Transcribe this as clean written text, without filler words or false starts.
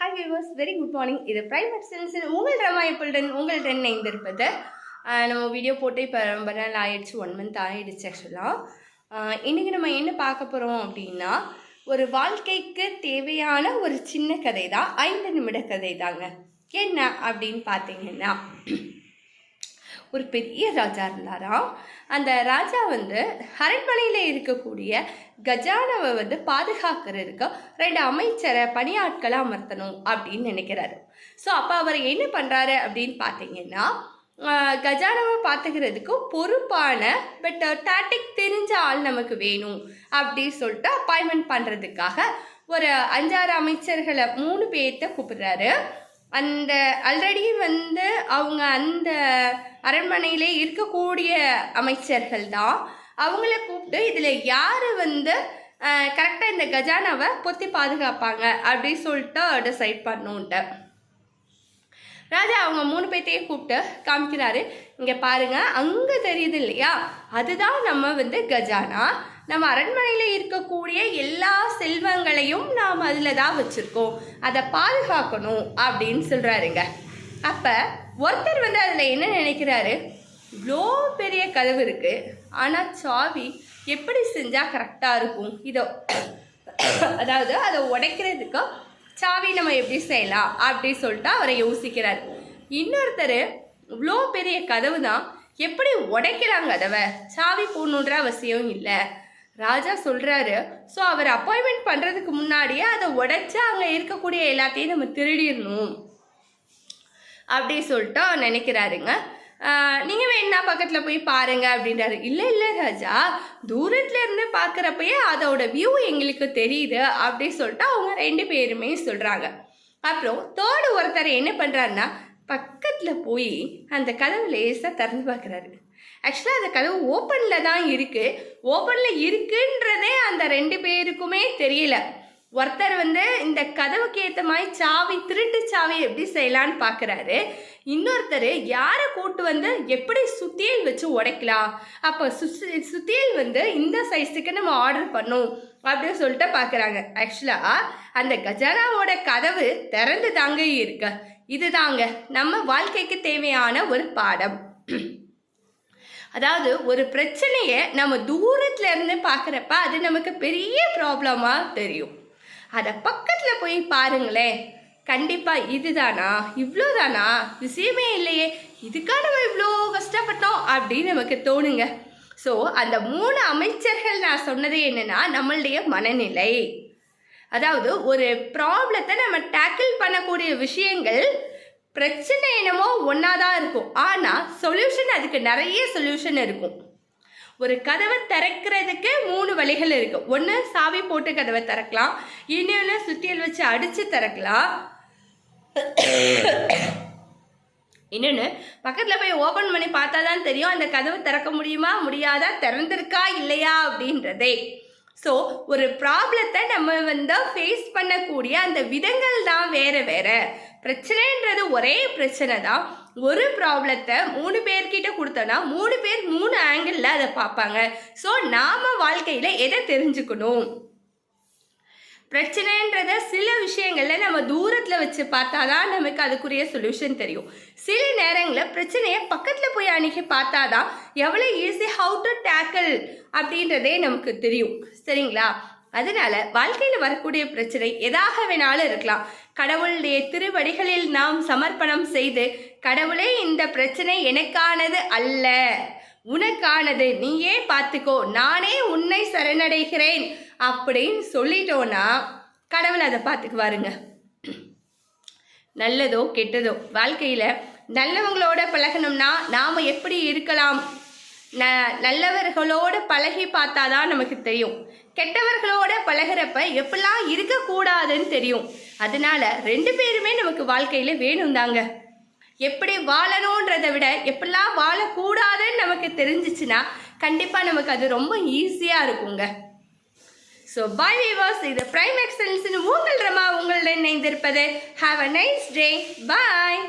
Hi viewers, very good morning. இது private செல்ஸில் உங்கள் drama எப்பளுடன் உங்கள்கிட்ட இணைந்திருப்பது. நம்ம வீடியோ போட்டு இப்போ ரொம்ப நாள் ஆயிடுச்சு, 1 month ஆகிடுச்சு ஆக்சுவலாக. இன்றைக்கி நம்ம என்ன பார்க்க போகிறோம் அப்படின்னா, ஒரு வாழ்க்கைக்கு தேவையான ஒரு சின்ன கதை தான், 5 நிமிட கதை தாங்க. என்ன அப்படின்னு பார்த்தீங்கன்னா, ஒரு பெரிய ராஜா இருந்தாராம். அந்த ராஜா அரண்மனையில் இருக்கக்கூடிய கஜானாவை பாதுகாக்கிறதுக்கு 2 அமைச்சரை பணியாட்களை அமர்த்தணும் அப்படின்னு நினைக்கிறாரு. ஸோ அப்போ அவர் என்ன பண்ணுறாரு அப்படின்னு பார்த்தீங்கன்னா, கஜானாவை பார்த்துக்கிறதுக்கு பொறுப்பான பட் டாக்டிக் தெரிஞ்ச ஆள் நமக்கு வேணும் அப்படின்னு சொல்லிட்டு அப்பாயின்மெண்ட் பண்ணுறதுக்காக ஒரு 5-6 அமைச்சர்களை 3 பேர்த்த கூப்பிடுறாரு. அந்த ஆல்ரெடி அவங்க அந்த அரண்மனையிலே இருக்கக்கூடிய அமைச்சர்கள் தான். அவங்கள கூப்பிட்டு இதில் யார் கரெக்டாக இந்த கஜானாவை பொத்தி பாதுகாப்பாங்க அப்படின்னு சொல்லிட்டு டிசைட் பண்ணுன்ட்டு ராஜா அவங்க 3 பேர்த்தையும் கூப்பிட்டு காமிக்கிறாரு. இங்கே பாருங்கள், அங்கே தெரியுது இல்லையா, அதுதான் நம்ம கஜானா. நம்ம அரண்மனையில் இருக்கக்கூடிய எல்லா செல்வங்களையும் நாம் அதில் தான் வச்சுருக்கோம், அதை பாதுகாக்கணும் அப்படின்னு சொல்கிறாருங்க. அப்போ ஒருத்தர் அதில் என்ன நினைக்கிறாரு, இவ்வளோ பெரிய கதவு இருக்குது, ஆனால் சாவி எப்படி செஞ்சால் கரெக்டாக இருக்கும், அதாவது அதை உடைக்கிறதுக்கு சாவி நம்ம எப்படி செய்யலாம் அப்படி சொல்லிட்டு அவரை யோசிக்கிறார். இன்னொருத்தர் இவ்வளோ பெரிய கதவு தான், எப்படி உடைக்கிறாங்க கதவை, சாவி போடணுன்ற அவசியம் இல்லை. ராஜா சொல்கிறாரு. ஸோ அவர் அப்பாயின்மெண்ட் பண்ணுறதுக்கு முன்னாடியே அதை உடைச்சி அங்கே இருக்கக்கூடிய எல்லாத்தையும் நம்ம திருடிடணும் அப்படி சொல்லிட்டு நினைக்கிறாருங்க. நீங்கள் வேணா பக்கத்தில் போய் பாருங்க அப்படின்றாரு. இல்லை ராஜா, தூரத்துல இருந்து பார்க்குறப்பயே அதோட வியூ எங்களுக்கு தெரியுது அப்படி சொல்லிட்டு அவங்க 2 பேருமே சொல்கிறாங்க. அப்புறம் தேர்டு ஒருத்தர் என்ன பண்ணுறாருன்னா, பக்கத்தில் போய் அந்த கதவு லேசாக திறந்து பார்க்குறாரு. ஆக்சுவலாக அந்த கதவு ஓப்பனில் தான் இருக்குது. ஓப்பனில் இருக்குன்றதே அந்த 2 பேருக்குமே தெரியல. ஒருத்தர் இந்த கதவுக்கு ஏற்ற மாதிரி சாவி, திருட்டு சாவி எப்படி செய்யலான்னு பார்க்குறாரு. இன்னொருத்தர் யாரை கூட்டு எப்படி சுத்தியல் வச்சு உடைக்கலாம், அப்போ சுத்தியல் இந்த சைஸுக்கு நம்ம ஆர்டர் பண்ணோம் அப்படின்னு சொல்லிட்டு பார்க்குறாங்க. ஆக்சுவலாக அந்த கஜானாவோட கதவு திறந்து தாங்க இருக்கு. இதுதாங்க நம்ம வாழ்க்கைக்கு தேவையான ஒரு பாடம். அதாவது ஒரு பிரச்சனையை நம்ம தூரத்துல இருந்து பார்க்குறப்ப அது நமக்கு பெரிய ப்ராப்ளமாக தெரியும். அதை பக்கத்தில் போய் பாருங்களேன், கண்டிப்பாக இதுதானா, இவ்வளோதானா, விஷயமே இல்லையே, இதுக்காக நம்ம இவ்வளோ கஷ்டப்பட்டோம் அப்படின்னு நமக்கு தோணுங்க. ஸோ அந்த 3 அமைச்சர்கள் நான் சொன்னது என்னென்னா, நம்மளுடைய மனநிலை. அதாவது ஒரு ப்ராப்ளத்தை நம்ம டேக்கிள் பண்ணக்கூடிய விஷயங்கள், பிரச்சனை என்னமோ ஒன்றா தான் இருக்கும், ஆனால் சொல்யூஷன் அதுக்கு நிறைய சொல்யூஷன் இருக்கும். ஒரு கதவை திறக்கிறதுக்கு 3 வழிகள் இருக்குது. ஒன்று சாவி போட்டு கதவை திறக்கலாம், இன்னொன்று சுத்தியல் வச்சு அடித்து திறக்கலாம், இன்னொன்று பக்கத்தில் போய் ஓப்பன் பண்ணி பார்த்தா தான் தெரியும் அந்த கதவை திறக்க முடியுமா முடியாதா, திறந்திருக்கா இல்லையா அப்படின்றதே. ஸோ ஒரு ப்ராப்ளத்தை நம்ம ஃபேஸ் பண்ணக்கூடிய அந்த விதங்கள் தான் வேறு வேறு. பிரச்சனைன்றது ஒரே பிரச்சனை தான். ஒரு ப்ராப்ளத்தை 3 பேர்கிட்ட கொடுத்தோன்னா 3 பேர் 3 ஆங்கிளில் அதை பார்ப்பாங்க. ஸோ நாம் வாழ்க்கையில் எதை தெரிஞ்சுக்கணும், பிரச்சனைன்றத சில விஷயங்களில் நம்ம தூரத்தில் வச்சு பார்த்தா தான் நமக்கு அதுக்குரிய சொல்யூஷன் தெரியும். சில நேரங்களில் பிரச்சனையை பக்கத்தில் போய் அணுகி பார்த்தா தான் எவ்வளோ ஈஸி ஹவு டு டேக்கிள் அப்படின்றதே நமக்கு தெரியும். சரிங்களா? அதனால வாழ்க்கையில் வரக்கூடிய பிரச்சனை எதாக வேணாலும் இருக்கலாம். கடவுளுடைய திருவடிகளில் நாம் சமர்ப்பணம் செய்து, கடவுளே இந்த பிரச்சனை எனக்கானது அல்ல, உனக்கானது, நீயே பார்த்துக்கோ, நானே உன்னை சரணடைகிறேன் அப்படின்னு சொல்லிட்டோன்னா கடவுள் அதை பார்த்துக்குவாருங்க. நல்லதோ கெட்டதோ வாழ்க்கையில் நல்லவங்களோட பழகணும்னா நாம் எப்படி இருக்கலாம், நல்லவர்களோடு பழகி பார்த்தா தான் நமக்கு தெரியும். கெட்டவர்களோட பழகிறப்ப எப்படிலாம் இருக்கக்கூடாதுன்னு தெரியும். அதனால 2 பேருமே நமக்கு வாழ்க்கையில் வேணும் தாங்க. எப்படி வாழணுன்றதை விட எப்படிலாம் வாழக்கூடாதுன்னு நமக்கு தெரிஞ்சிச்சுன்னா கண்டிப்பாக நமக்கு அது ரொம்ப ஈஸியாக இருக்குங்க. ஸோ பை வியூவர்ஸ், இது பிரைம் எக்ஸலன்ஸின் உங்கள் ரமா உங்களுடன் இணைந்திருப்பது. Have a nice day. Bye.